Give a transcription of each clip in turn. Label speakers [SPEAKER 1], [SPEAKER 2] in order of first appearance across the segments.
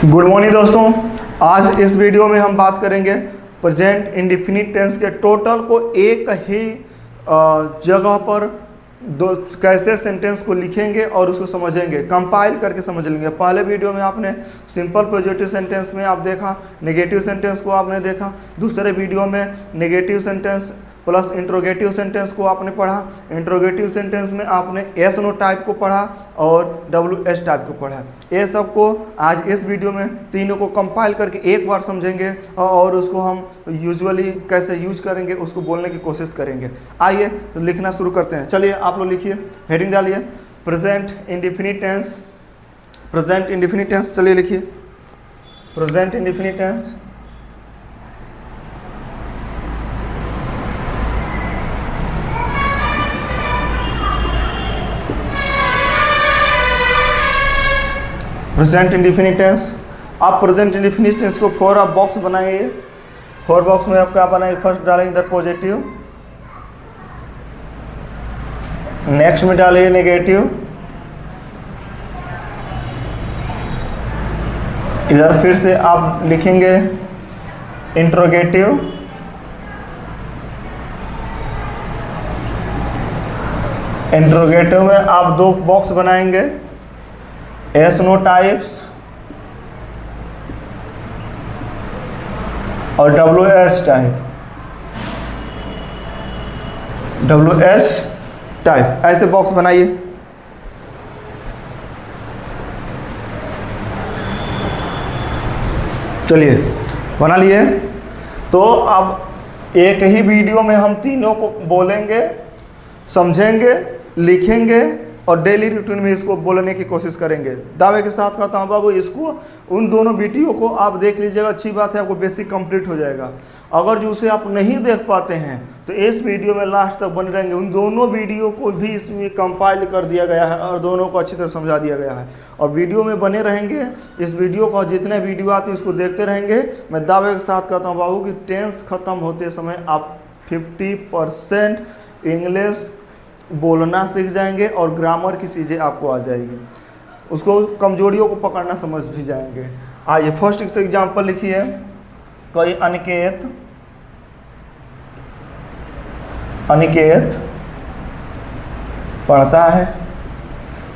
[SPEAKER 1] Good morning दोस्तों। आज इस वीडियो में हम बात करेंगे प्रेजेंट इंडेफिनिट टेंस के टोटल को एक ही जगह पर कैसे सेंटेंस को लिखेंगे और उसको समझेंगे, कंपाइल करके समझ लेंगे। पहले वीडियो में आपने सिंपल पॉजिटिव सेंटेंस में आप देखा, नेगेटिव सेंटेंस को आपने देखा। दूसरे वीडियो में negative sentence plus interrogative sentence को आपने पढ़ा। इंट्रोगेटिव सेंटेंस में आपने एस नो टाइप को पढ़ा और डब्ल्यू एस टाइप को पढ़ा। ये सब को आज इस वीडियो में तीनों को कंपाइल करके एक बार समझेंगे और उसको हम यूजुअली कैसे यूज करेंगे उसको बोलने की कोशिश करेंगे। आइए तो लिखना शुरू करते हैं। चलिए आप लोग लिखिए, हेडिंग डालिए present indefinite tense. Present indefinite tense, चलिए लिखिए present indefinite tense. Present indefinite tense. आप प्रेजेंट इंडेफिनिट टेंस को 4 बॉक्स बनाइए। 4 बॉक्स में आप क्या बनाइए, फर्स्ट डालेंगे इधर पॉजिटिव, नेक्स्ट में डालिए नेगेटिव, इधर फिर से आप लिखेंगे इंट्रोगेटिव, इंट्रोगेटिव में आप 2 बॉक्स बनाएंगे, एस नो टाइप्स और W S type. W S type ऐसे बॉक्स बनाइए। चलिए बना लिए। तो अब एक ही वीडियो में हम तीनों को बोलेंगे, समझेंगे, लिखेंगे और डेली रूटीन में इसको बोलने की कोशिश करेंगे। दावे के साथ कहता हूँ बाबू, इसको उन दोनों वीडियो को आप देख लीजिएगा, अच्छी बात है, आपको बेसिक कंप्लीट हो जाएगा। अगर जो उसे आप नहीं देख पाते हैं तो इस वीडियो में लास्ट तक बने रहेंगे। उन दोनों वीडियो को भी इसमें कंपाइल कर दिया गया है और दोनों को अच्छी तरह समझा दिया गया है और वीडियो में बने रहेंगे। इस वीडियो को जितने वीडियो आते हैं उसको देखते रहेंगे। मैं दावे के साथ कहता हूँ बाबू कि टेंस खत्म होते समय आप 50% इंग्लिश बोलना सीख जाएंगे और ग्रामर की चीज़ें आपको आ जाएगी, उसको कमजोरियों को पकड़ना समझ भी जाएंगे। आइए फर्स्ट से एग्जाम्पल लिखिए। कोई अनिकेत पढ़ता है।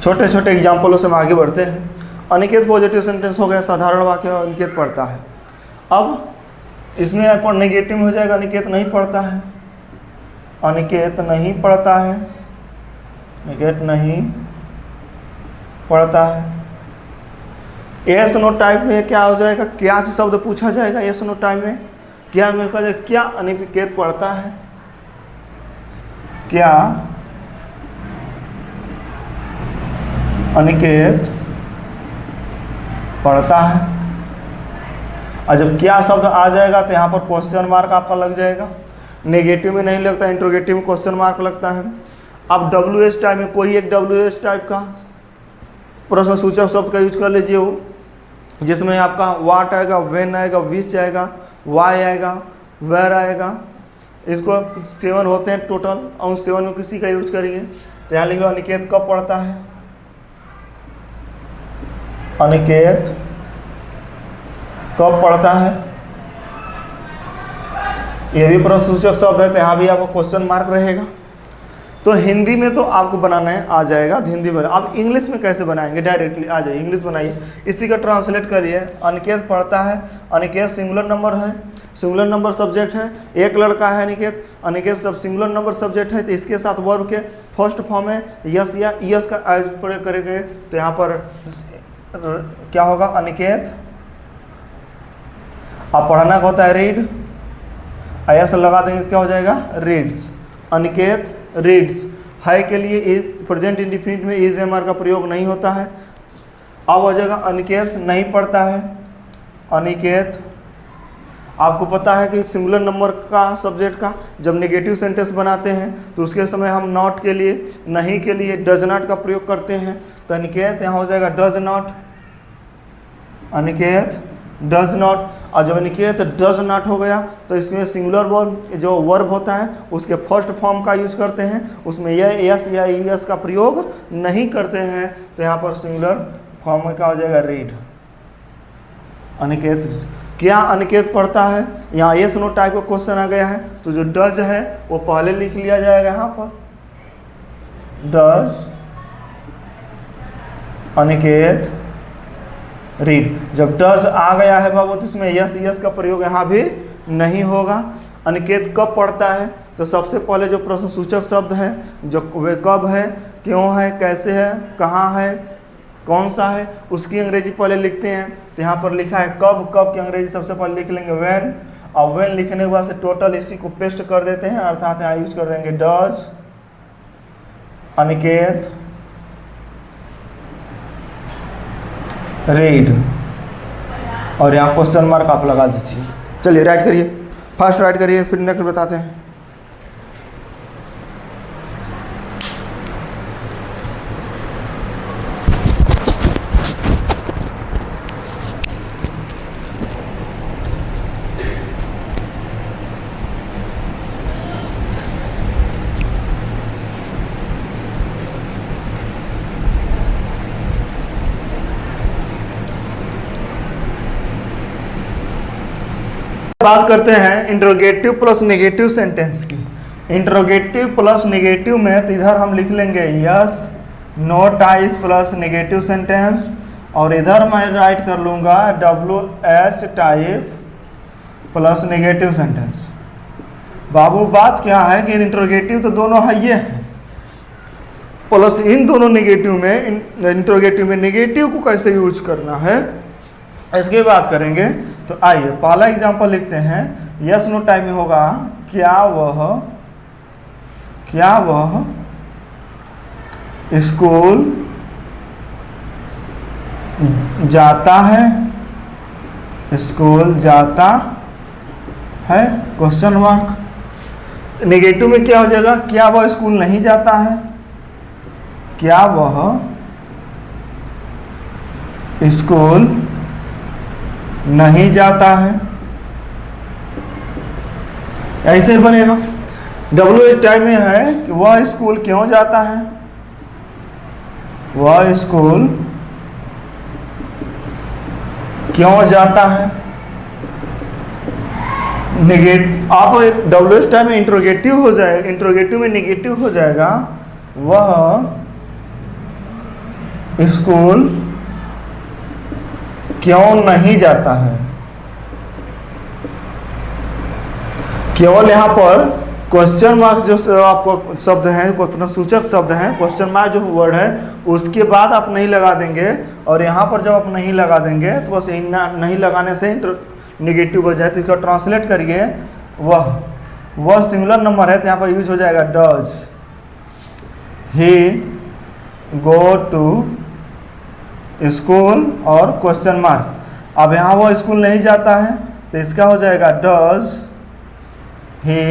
[SPEAKER 1] छोटे छोटे एग्जाम्पलों से हम आगे बढ़ते हैं। अनिकेत पॉजिटिव सेंटेंस हो गया, साधारण वाक्य, अनिकेत पढ़ता है। अब इसमें आप नेगेटिव हो जाएगा, अनिकेत नहीं पढ़ता है। अनिकेत नहीं पढ़ता है, निकेत नहीं पढ़ता है। एस नो टाइप में क्या हो जाएगा, क्या से शब्द पूछा जाएगा। एस नो टाइप में क्या में कहा जाएगा, क्या अनिकेत पढ़ता है, क्या अनिकेत पढ़ता है। और जब क्या शब्द आ जाएगा तो यहाँ पर क्वेश्चन मार्क आपका लग जाएगा। नेगेटिव में नहीं लगता, इंट्रोगेटिव में क्वेश्चन मार्क लगता है। अब डब्ल्यू एस टाइप में कोई एक डब्ल्यू एस टाइप का प्रश्न सूचक शब्द का यूज कर लीजिए हो, जिसमें आपका वाट आएगा, व्हेन आएगा, विच आएगा, वाई आएगा, वेयर आएगा। इसको 7 होते हैं टोटल और 7 में किसी का यूज करिए। तो यहाँ लिखिए अनिकेत कब पढ़ता है, अनिकेत कब पढ़ता है। ये भी प्रश्न सूचक शब्द है तो यहाँ भी आपको क्वेश्चन मार्क रहेगा। तो हिंदी में तो आपको बनाना है, आ जाएगा हिंदी में। आप इंग्लिश में कैसे बनाएंगे, डायरेक्टली आ जाइए इंग्लिश बनाइए। इसी का ट्रांसलेट करिए। अनिकेत पढ़ता है, अनिकेत सिंगुलर नंबर है, सिंगुलर नंबर सब्जेक्ट है, एक लड़का है अनिकेत। अनिकेत सब सिंगुलर नंबर सब्जेक्ट है तो इसके साथ वर्ब के फर्स्ट फॉर्म में यस या यस का आज प्रयोग करेंगे। तो यहाँ पर क्या होगा, अनिकेत। अब पढ़ना का होता है रीड, यस लगा देंगे क्या हो जाएगा, रीड्स। अनिकेत रीड्स है के लिए इज प्रेजेंट इंडेफिनिट में इज एम आर का प्रयोग नहीं होता है। अब हो जाएगा अनिकेत नहीं पढ़ता है। अनिकेत, आपको पता है कि सिंगुलर नंबर का सब्जेक्ट का जब नेगेटिव सेंटेंस बनाते हैं तो उसके समय हम नॉट के लिए, नहीं के लिए डज नॉट का प्रयोग करते हैं। तो अनिकेत यहाँ हो जाएगा does not, Aniket does not. और जब अनिकेत डज नॉट हो गया तो इसमें सिंगुलर वर्ब जो वर्ब होता है उसके फर्स्ट फॉर्म का यूज करते हैं, उसमें यह यस या यस का प्रयोग नहीं करते हैं। तो यहाँ पर सिंगुलर फॉर्म में क्या हो जाएगा, रीड। अनिकेत, क्या अनिकेत पढ़ता है? यहाँ यस नो टाइप का क्वेश्चन आ गया है, तो जो डज है वो पहले लिख लिया जाएगा यहाँ पर, डज अनिकेत रीड। जब डज आ गया है बाबू तो इसमें यस यस का प्रयोग यहाँ भी नहीं होगा। अनिकेत कब पढ़ता है? तो सबसे पहले जो प्रश्न सूचक शब्द है, जो वे कब है, क्यों है, कैसे है, कहाँ है, कौन सा है, उसकी अंग्रेजी पहले लिखते हैं। तो यहाँ पर लिखा है कब, कब की अंग्रेजी सबसे पहले लिख लेंगे व्हेन, और व्हेन लिखने के बाद से टोटल इसी को पेस्ट कर देते हैं, अर्थात यहाँ यूज कर देंगे डज अनिकेत रीड, और यहाँ क्वेश्चन मार्क आप लगा दीजिए। चलिए राइट करिए, फास्ट राइट करिए, फिर नेक्स्ट बताते हैं। बात करते हैं इंट्रोगेटिव प्लस नेगेटिव सेंटेंस की। इंट्रोगेटिव प्लस नेगेटिव में तो इधर हम लिख लेंगे yes no types plus negative sentence, और इधर मैं राइट कर लूँगा WH type plus negative sentence. बाबू बात क्या है कि इंट्रोगेटिव तो दोनों है ये हैं, प्लस इन दोनों नेगेटिव में, इंट्रोगेटिव में नेगेटिव को कैसे यूज करना है इसकी बात करेंगे। तो आइए पहला एग्जांपल लिखते हैं। यस नो टाइप में होगा क्या वह स्कूल जाता है, स्कूल जाता है, क्वेश्चन मार्क। नेगेटिव में क्या हो जाएगा, क्या वह स्कूल नहीं जाता है, क्या वह स्कूल नहीं जाता है, ऐसे बनेगा। WH टाइप में है कि वह स्कूल क्यों जाता है, वह स्कूल क्यों जाता है। आप WH टाइप में इंट्रोगेटिव हो जाएगा, इंट्रोगेटिव में नेगेटिव हो जाएगा, वह स्कूल क्यों नहीं जाता है। केवल यहाँ पर क्वेश्चन मार्क जो आपको शब्द है, प्रश्न सूचक शब्द है, क्वेश्चन मार्क जो वर्ड है उसके बाद आप नहीं लगा देंगे, और यहाँ पर जब आप नहीं लगा देंगे तो बस नहीं लगाने से नेगेटिव हो जाए। तो इसका ट्रांसलेट करिए, वह सिंगुलर नंबर है तो यहाँ पर यूज हो जाएगा does he go to school और क्वेश्चन मार्क। अब यहाँ वो स्कूल नहीं जाता है तो इसका हो जाएगा does he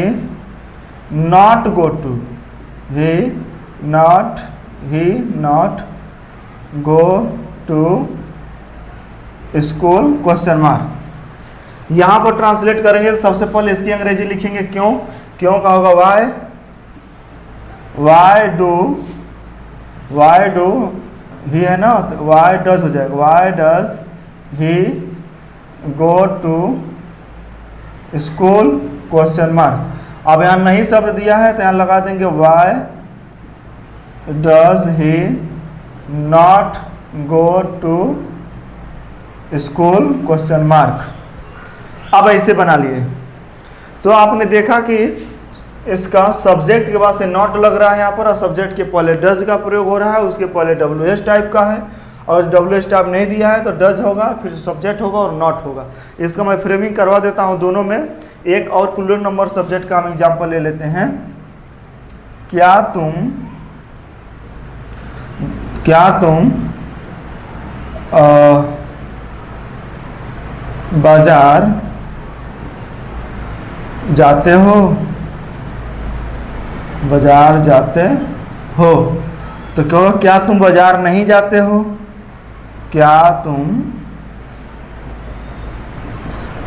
[SPEAKER 1] not go to, he not go to school question mark. यहाँ पर ट्रांसलेट करेंगे तो सबसे पहले इसकी अंग्रेजी लिखेंगे क्यों का होगा वाई डू ही है ना, तो वाई डज हो जाएगा, why does he go to school question mark. अब यहाँ नहीं शब्द दिया है तो यहाँ लगा देंगे why does he not go to school question mark. अब ऐसे बना लिए। तो आपने देखा कि इसका सब्जेक्ट के बाद से नॉट लग रहा है यहाँ पर, और सब्जेक्ट के पहले डज का प्रयोग हो रहा है, उसके पहले WH टाइप का है, और WH टाइप नहीं दिया है तो डज होगा, फिर सब्जेक्ट होगा और नॉट होगा। इसका मैं फ्रेमिंग करवा देता हूँ दोनों में। एक और प्लूरल नंबर सब्जेक्ट का हम एग्जाम्पल ले लेते हैं। क्या तुम बाजार जाते हो, बाजार जाते हो। तो कहो क्या तुम बाजार नहीं जाते हो, क्या तुम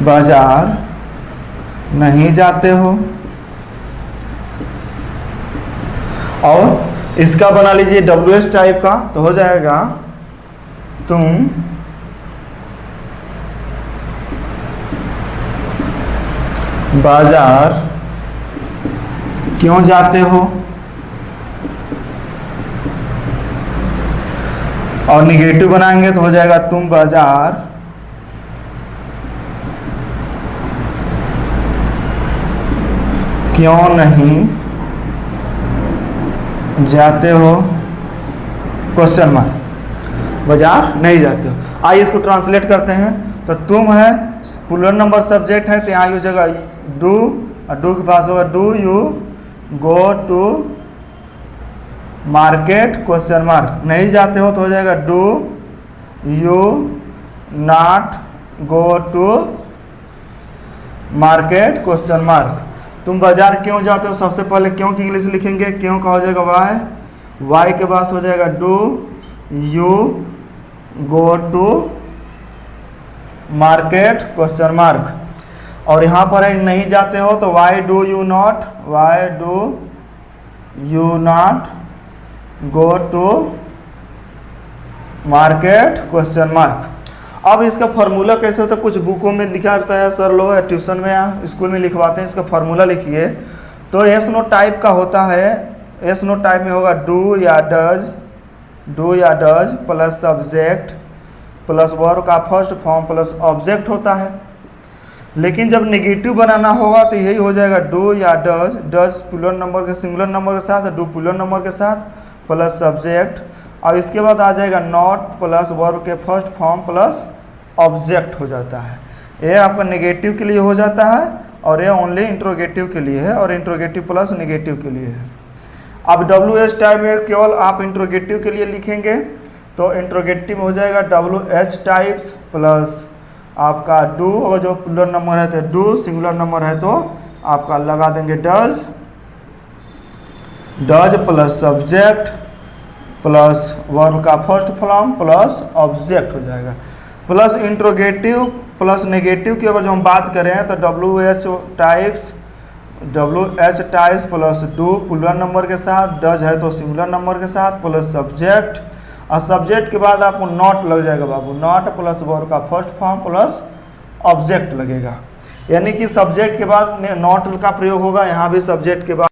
[SPEAKER 1] बाजार नहीं जाते हो। और इसका बना लीजिए WH टाइप का, तो हो जाएगा तुम बाजार क्यों जाते हो, और निगेटिव बनाएंगे तो हो जाएगा तुम बाजार क्यों नहीं जाते हो, क्वेश्चन मार्क, बाजार नहीं जाते हो। आइए इसको ट्रांसलेट करते हैं। तो तुम है प्लूरल नंबर सब्जेक्ट है, तो यहाँ हो जाएगा डू, और डू के पास होगा do you go to market, question mark. नहीं जाते हो तो हो जाएगा do you not go to market, question mark. तुम बाजार क्यों जाते हो, सबसे पहले क्यों की इंग्लिश लिखेंगे, क्यों का हो जाएगा वाई, वाई के पास हो जाएगा do you go to market, question mark. और यहाँ पर है नहीं जाते हो तो why do you not, why do you not go to market, question mark. अब इसका फार्मूला कैसे होता है, कुछ बुकों में लिखा रहता है, सर लोग ट्यूशन में या स्कूल में लिखवाते हैं, इसका फार्मूला लिखिए। तो एस नो टाइप का होता है, एस नो टाइप में होगा डू या does plus subject plus verb का फर्स्ट फॉर्म प्लस ऑब्जेक्ट होता है। लेकिन जब नेगेटिव बनाना होगा तो यही हो जाएगा डू या डज प्लूरल नंबर के सिंगुलर नंबर के साथ, डू प्लूरल नंबर के साथ प्लस सब्जेक्ट, और इसके बाद आ जाएगा नॉट प्लस वर्ब के फर्स्ट फॉर्म प्लस ऑब्जेक्ट हो जाता है। ये आपका नेगेटिव के लिए हो जाता है, और ये ओनली इंट्रोगेटिव के लिए है, और इंट्रोगेटिव प्लस नेगेटिव के लिए है। अब डब्ल्यू एच टाइप में केवल आप इंट्रोगेटिव के लिए लिखेंगे, तो इंट्रोगेटिव हो जाएगा डब्ल्यू एच टाइप्स प्लस आपका डू, और जो प्लूरल नंबर है तो डू, सिंगुलर नंबर है तो आपका लगा देंगे does plus subject plus verb का फर्स्ट फॉर्म प्लस ऑब्जेक्ट हो जाएगा। प्लस इंट्रोगेटिव प्लस नेगेटिव की अगर जो हम बात करें तो W H types plus do plural number के साथ, डज है तो सिंगुलर नंबर के साथ प्लस सब्जेक्ट, और सब्जेक्ट के बाद आपको नॉट लग जाएगा बाबू, नॉट प्लस वर्ब का फर्स्ट फॉर्म प्लस ऑब्जेक्ट लगेगा। यानी कि सब्जेक्ट के बाद नॉट का प्रयोग होगा, यहाँ भी सब्जेक्ट के बाद